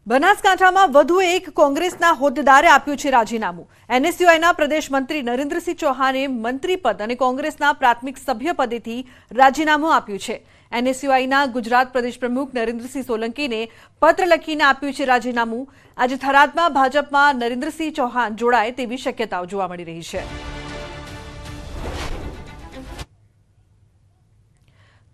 બનાસકાંઠામાં વધુ એક કોંગ્રેસના હોદ્દેદારે આપ્યું છે રાજીનામું। એનએસયુઆઈના પ્રદેશ મંત્રી નરેન્દ્રસિંહ ચૌહાણે મંત્રી પદ અને કોંગ્રેસના પ્રાથમિક સભ્ય પદેથી રાજીનામું આપ્યું છે। એનએસયુઆઈના ગુજરાત પ્રદેશ પ્રમુખ નરેન્દ્રસિંહ સોલંકીને પત્ર લખીને આપ્યું છે રાજીનામું। આજે થરાદમાં ભાજપમાં નરેન્દ્રસિંહ ચૌહાણ જોડાય તેવી શક્યતાઓ જોવા મળી રહી છે।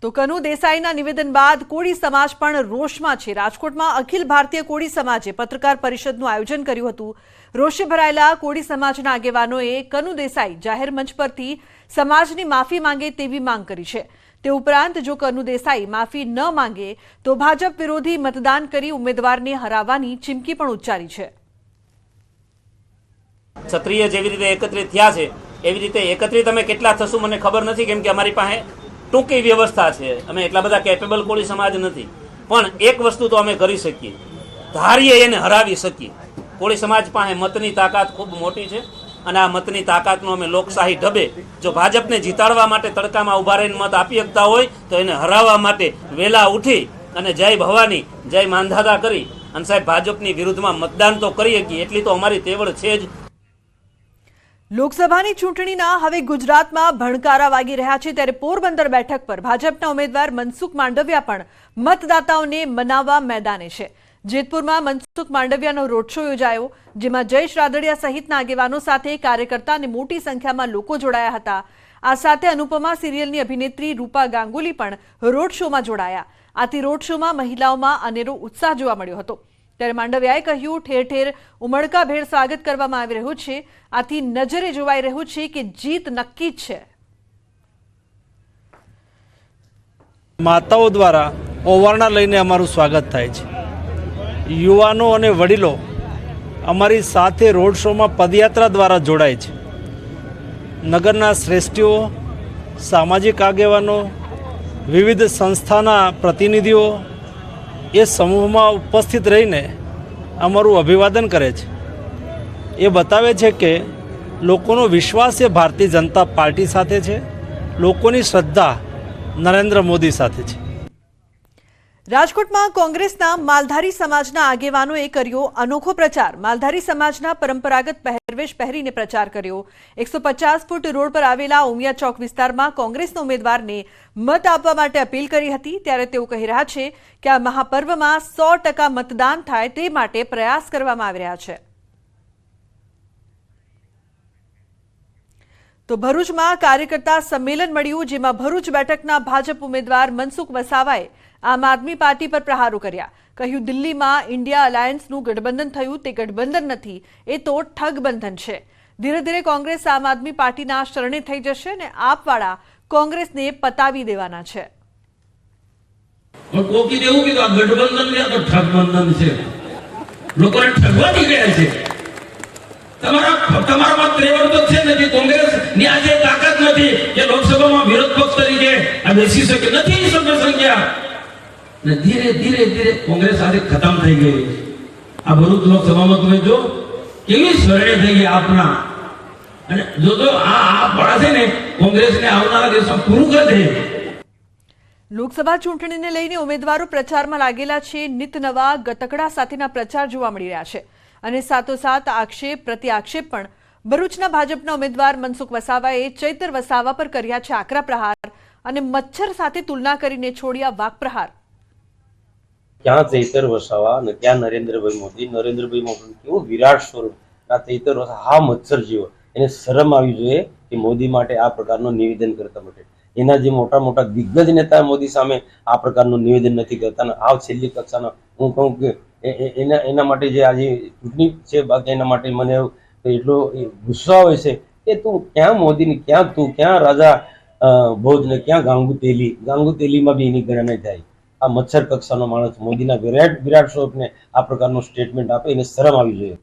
તો કનુ દેસાઈના નિવેદન બાદ કોળી સમાજ પણ રોષમાં છે। રાજકોટમાં અખિલ ભારતીય કોળી સમાજે પત્રકાર પરિષદનું આયોજન કર્યું હતું। રોષે ભરાયેલા કોળી સમાજના આગેવાનોએ કનુ દેસાઈ જાહેર મંચ પરથી સમાજની માફી માંગે તેવી માંગ કરી છે। તે ઉપરાંત જો કનુ દેસાઈ માફી ન માંગે તો ભાજપ વિરોધી મતદાન કરી ઉમેદવારને હરાવવાની ચીમકી પણ ઉચ્ચારી છે। ક્ષત્રિય જેવી રીતે એકત્રિત થયા છે એવી રીતે એકત્રિત અમે કેટલા થશું મને ખબર નથી, કેમ કે અમારી પાસે ટૂંકી વ્યવસ્થા છે। અમે એટલા બધા કેપેબલ કોળી સમાજ નથી, પણ એક વસ્તુ તો અમે કરી શકીએ, ધારીએ એને હરાવી શકીએ। કોળી સમાજ પાસે મતની તાકાત ખૂબ મોટી છે અને આ મતની તાકાતનો અમે લોકશાહી ઢબે જો ભાજપને જીતાડવા માટે તડકામાં ઊભા રહીને મત આપી શકતા હોય તો એને હરાવવા માટે વેલા ઉઠી અને જય ભવાની જય માંધાતા કરી અને સાહેબ ભાજપની વિરુદ્ધમાં મતદાન તો કરી શકીએ, એટલી તો અમારી તેવડ છે જ। લોકસભાની ચૂંટણીના હવે ગુજરાતમાં ભણકારા વાગી રહ્યા છે, ત્યારે પોરબંદર બેઠક પર ભાજપના ઉમેદવાર મનસુખ માંડવિયા પણ મતદાતાઓને મનાવવા મેદાને છે। જેતપુરમાં મનસુખ માંડવિયાનો રોડ શો યોજાયો, જેમાં જયેશ રાદડિયા સહિતના આગેવાનો સાથે કાર્યકર્તા અને મોટી સંખ્યામાં લોકો જોડાયા હતા। આ સાથે અનુપમા સિરિયલની અભિનેત્રી રૂપા ગાંગુલી પણ રોડ શોમાં જોડાયા। આથી રોડ શોમાં મહિલાઓમાં અનેરો ઉત્સાહ જોવા મળ્યો હતો। ત્યારે માંડવિયાએ કહ્યું, ઠેર ઠેર ઉમળકાભેર સ્વાગત કરવામાં આવી રહ્યું છે। આથી નજરે જોવાઈ રહ્યું છે કે જીત નક્કી જ છે। માતાઓ દ્વારા ઓવારણા લઈને અમારું સ્વાગત થાય છે। યુવાનો અને વડીલો અમારી સાથે રોડ શોમાં પદયાત્રા દ્વારા જોડાય છે। નગરના શ્રેષ્ઠીઓ, સામાજિક આગેવાનો, વિવિધ સંસ્થાના પ્રતિનિધિઓ એ સમૂહમાં ઉપસ્થિત રહીને અમારું અભિવાદન કરે છે। એ બતાવે છે કે લોકોનો વિશ્વાસ એ ભારતીય જનતા પાર્ટી સાથે છે, લોકોની શ્રદ્ધા નરેન્દ્ર મોદી સાથે છે। રાજકોટમાં કોંગ્રેસના માલધારી સમાજના આગેવાનોએ કર્યો અનોખો પ્રચાર। માલધારી સમાજના પરંપરાગત પહેરવેશ પહેરીને પ્રચાર કર્યો। 150 ફૂટ રોડ પર આવેલા ઉમિયા ચોક વિસ્તારમાં કોંગ્રેસના ઉમેદવારને મત આપવા માટે અપીલ કરી હતી। ત્યારે તેઓ કહી રહ્યા છે કે આ મહાપર્વમાં 100% મતદાન થાય તે માટે પ્રયાસ કરવામાં આવી રહ્યા છે। તો ભરૂચમાં કાર્યકર્તા સંમેલન મળ્યું, જેમાં ભરૂચ બેઠકના ભાજપ ઉમેદવાર મનસુખ વસાવાએ આમ આદમી પાર્ટી પર પ્રહારો કર્યા। કહ્યું, દિલ્હીમાં ઇન્ડિયા અલાયન્સનું ગઠબંધન થયું તે ગઠબંધન નથી, એ તો ઠગબંધન છે। ધીરે ધીરે કોંગ્રેસ આમ આદમી પાર્ટીના શરણે થઈ જશે અને આપવાળા કોંગ્રેસને પતાવી દેવાના છે। તમારામાં ત્રેવડ છે નથી, કોંગ્રેસની આજે તાકાત નથી કે લોકસભામાં વિરોધ પક્ષ તરીકે આ બેસી શકે નથી સભ્ય સંખ્યા, ને ધીરે ધીરે ધીરે કોંગ્રેસ આજે ખતમ થઈ ગઈ। આ ભરૂચ લોકસભામાં તમે જો કેવી શરણે થઈ ગઈ આપના, અને જો તો આ પડા છે ને કોંગ્રેસને આવનારા દિવસમાં પૂરું કરી દે। લોકસભા ચૂંટણીને લઈને ઉમેદવારો પ્રચારમાં લાગેલા છે। નિત નવા ગતકડા સાથેના પ્રચાર જોવા મળી રહ્યા છે અને સાથોસાથ આક્ષેપ પ્રતિ આક્ષેપ પણ। ભરૂચના ભાજપના ઉમેદવાર મનસુખ વસાવાએ ચૈતર વસાવા પર કર્યા છે આકરા પ્રહાર અને મચ્છર સાથે તુલના કરીને છોડ્યા વાક પ્રહાર। ક્યાં ચૈતર વસાવા અને ક્યાં નરેન્દ્રભાઈ મોદી? નરેન્દ્રભાઈ મોદી કેવું વિરાટ સ્વરૂપ, આ ચૈતર વસાવા હા મચ્છર જેવો। એને શરમ આવી જોઈએ કે મોદી માટે આ પ્રકારનું નિવેદન કરતા માટે। એના જે મોટા મોટા દિગ્ગજ નેતા મોદી સામે આ પ્રકારનું નિવેદન નથી કરતા। આ છેલ્લી કક્ષાના હું કહું કે એના માટે જે આજે ચૂંટણી છે, બાકી એના માટે મને એટલો ગુસ્સો આવે છે કે તું ક્યાં મોદીની, ક્યાં તું, ક્યાં રાજા ભોજ ને ક્યાં ગાંગુતેલીમાં બી એની ગણના થાય। આ મચ્છર કક્ષાનો માણસ મોદીના વિરાટ સ્વરૂપને આ પ્રકારનું સ્ટેટમેન્ટ આપે, એને શરમ આવી જોઈએ।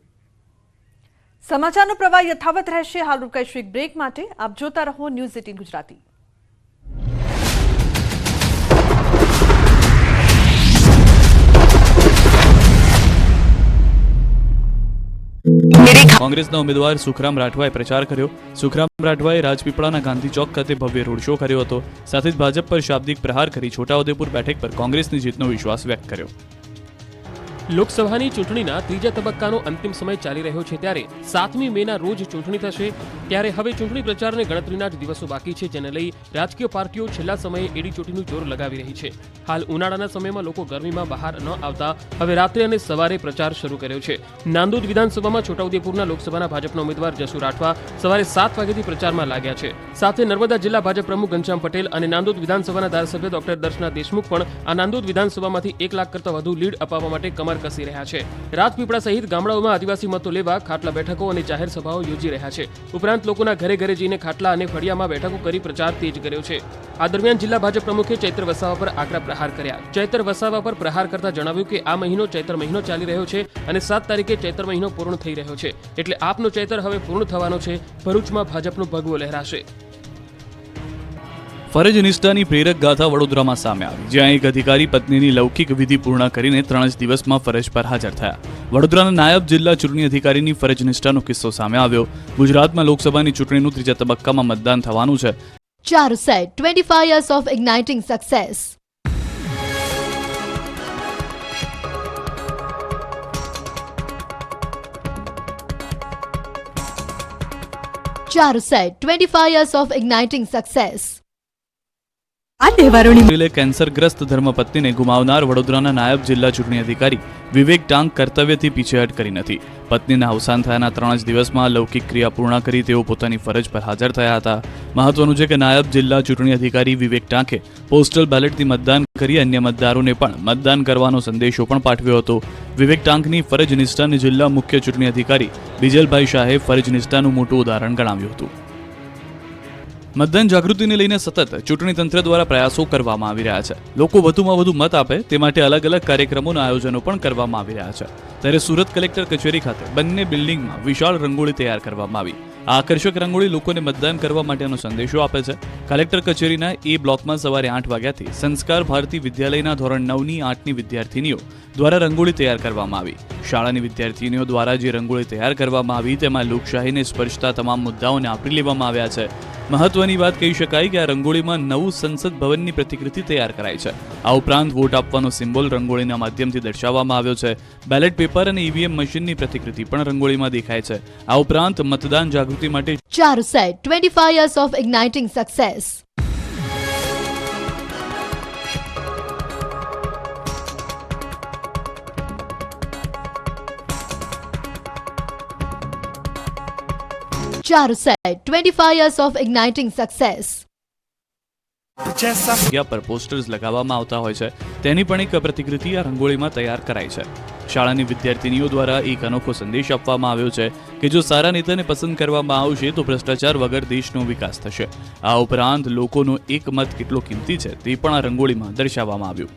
સમાચારનો પ્રવાહ યથાવત રહેશે। હાલ રૂપકશ્રી બ્રેક માટે આપ જોતા રહો ન્યૂઝ 18 ગુજરાતી। કોંગ્રેસના ઉમેદવાર સુખરામ રાઠવાએ પ્રચાર કર્યો। સુખરામ રાઠવાએ રાજપીપળાના ગાંધી ચોક ખાતે ભવ્ય રોડ શો કર્યો હતો। સાથે જ ભાજપ પર શાબ્દિક પ્રહાર કરી છોટાઉદેપુર બેઠક પર કોંગ્રેસની જીતનો વિશ્વાસ વ્યક્ત કર્યો। લોકસભાની ચૂંટણીના ત્રીજા તબક્કાનો અંતિમ સમય ચાલી રહ્યો છે ત્યારે 7મી મેના રોજ ચૂંટણી થશે ત્યારે હવે ચૂંટણી પ્રચારને ગણતરીના જ દિવસો બાકી છે, જેને લઈ રાજકીય પાર્ટીઓ છેલ્લા સમયે એડીચોટીનું જોર લગાવી રહી છે. હાલ ઉનાળાના સમયમાં લોકો ગરમીમાં બહાર ન આવતા હવે રાત્રે અને સવારે પ્રચાર શરૂ કર્યો છે. નાંદોદ વિધાનસભામાં છોટાઉદેપુરના લોકસભાના ભાજપના ઉમેદવાર જસુ રાઠવા સવારે 7 વાગ્યાથી પ્રચારમાં લાગ્યા છે. સાથે નર્મદા જિલ્લા ભાજપ પ્રમુખ ઘનશ્યામ પટેલ અને નાંદોદ વિધાનસભાના ધારાસભ્ય ડોક્ટર દર્શના દેશમુખ પણ આ નાંદોદ વિધાનસભામાંથી 1 લાખ કરતાં વધુ લીડ અપાવવા માટે કમર કસી રહ્યા છે. રાજપીપળા સહિત ગામડાઓમાં આદિવાસી મતો લેવા ખાટલા બેઠકો અને જાહેર સભાઓ યોજી રહ્યા છે. ઉપરાંત લોકોના ઘરે ઘરે જઈને ખાટલા અને ફળિયામાં બેઠકો કરી પ્રચાર તેજ કર્યો છે. આ દરમિયાન જિલ્લા ભાજપ પ્રમુખે ચૈત્ર વસાવા પર આકરા પ્રહાર કર્યા. ચૈત્ર વસાવા પર પ્રહાર કરતા જણાવ્યું કે આ મહિનો ચૈત્ર મહિનો ચાલી રહ્યો છે અને 7 તારીખે ચૈત્ર મહિનો પૂર્ણ થઈ રહ્યો છે, એટલે આપનો ચૈત્ર હવે પૂર્ણ થવાનો છે. ભરૂચમાં ભાજપનો ભગવો લહેરાશે. ફરજ નિષ્ઠાની પ્રેરક ગાથા વડોદરામાં સામે આવી, જ્યાં એક અધિકારી પત્નીની લૌકિક વિધિ પૂર્ણ કરીને 3 જ દિવસમાં ફરજ પર હાજર થયા. વડોદરાના નાયબ જિલ્લા ચૂંટણી અધિકારીની ફરજ નિષ્ઠાનો કિસ્સો સામે આવ્યો. ગુજરાતમાં લોકસભાની ચૂંટણીનું ત્રીજા તબક્કામાં મતદાન થવાનું છે. Charuset, 25 years of igniting success. Charuset, 25 years of igniting success. આ તહેવારોની એપ્રિલે કેન્સરગ્રસ્ત ધર્મપત્નીને ગુમાવનાર વડોદરાના નાયબ જિલ્લા ચૂંટણી અધિકારી વિવેક ટાંક કર્તવ્યથી પીછેહટ કરી નથી. પત્નીના અવસાન થયાના 3 જ દિવસમાં લૌકિક ક્રિયા પૂર્ણ કરી તેઓ પોતાની ફરજ પર હાજર થયા હતા. મહત્વનું છે કે નાયબ જિલ્લા ચૂંટણી અધિકારી વિવેક ટાંકે પોસ્ટલ બેલેટથી મતદાન કરી અન્ય મતદારોને પણ મતદાન કરવાનો સંદેશો પણ પાઠવ્યો હતો. વિવેક ટાંકની ફરજ નિષ્ઠાને જિલ્લા મુખ્ય ચૂંટણી અધિકારી બિજલભાઈ શાહે ફરજ નિષ્ઠાનું મોટું ઉદાહરણ ગણાવ્યું હતું. મતદાન જાગૃતિને લઈને સતત ચૂંટણી તંત્ર દ્વારા પ્રયાસો કરવામાં આવી રહ્યા છે. લોકો વધુમાં વધુ મત આપે તે માટે અલગ અલગ કાર્યક્રમોના આયોજનો પણ કરવામાં આવી રહ્યા છે. ત્યારે સુરત કલેક્ટર કચેરી ખાતે બંને બિલ્ડિંગમાં વિશાળ રંગોળી તૈયાર કરવામાં આવી. આ આકર્ષક રંગોળી લોકોને મતદાન કરવા માટેનો સંદેશો આપે છે. કલેક્ટર કચેરીના એ બ્લોકમાં સવારે 8 વાગ્યાથી સંસ્કાર ભારતી વિદ્યાલયના ધોરણ 9ની 8ની વિદ્યાર્થીનીઓ દ્વારા રંગોળી તૈયાર કરવામાં આવી. શાળાની વિદ્યાર્થીનીઓ દ્વારા જે રંગોળી તૈયાર કરવામાં આવી તેમાં લોકશાહીને સ્પર્શતા તમામ મુદ્દાઓને આવરી લેવામાં આવ્યા છે. મહત્વની વાત કહી શકાય કે આ રંગોળીમાં નવું સંસદ ભવનની પ્રતિકૃતિ તૈયાર કરાઈ છે. આ ઉપરાંત વોટ આપવાનો સિમ્બોલ રંગોળીના માધ્યમથી દર્શાવવામાં આવ્યો છે. બેલેટ પેપર અને ઈવીએમ મશીનની પ્રતિકૃતિ પણ રંગોળીમાં દેખાય છે. આ ઉપરાંત મતદાન જાગૃતિ માટે Charuset, 25 years of igniting success. Charuset, 25 years of igniting success. જગ્યા પર પોસ્ટર્સ લગાવવામાં આવતા હોય છે, તેની પણ એક પ્રતિકૃતિ આ રંગોળીમાં તૈયાર કરાઈ છે. શાળાની વિદ્યાર્થીનીઓ દ્વારા એક અનોખો સંદેશ આપવામાં આવ્યો છે કે જો સારા નેતાને પસંદ કરવામાં આવશે તો ભ્રષ્ટાચાર વગર દેશનો વિકાસ થશે. આ ઉપરાંત લોકોનો એક મત કેટલો કિંમતી છે તે પણ આ રંગોળીમાં દર્શાવવામાં આવ્યું.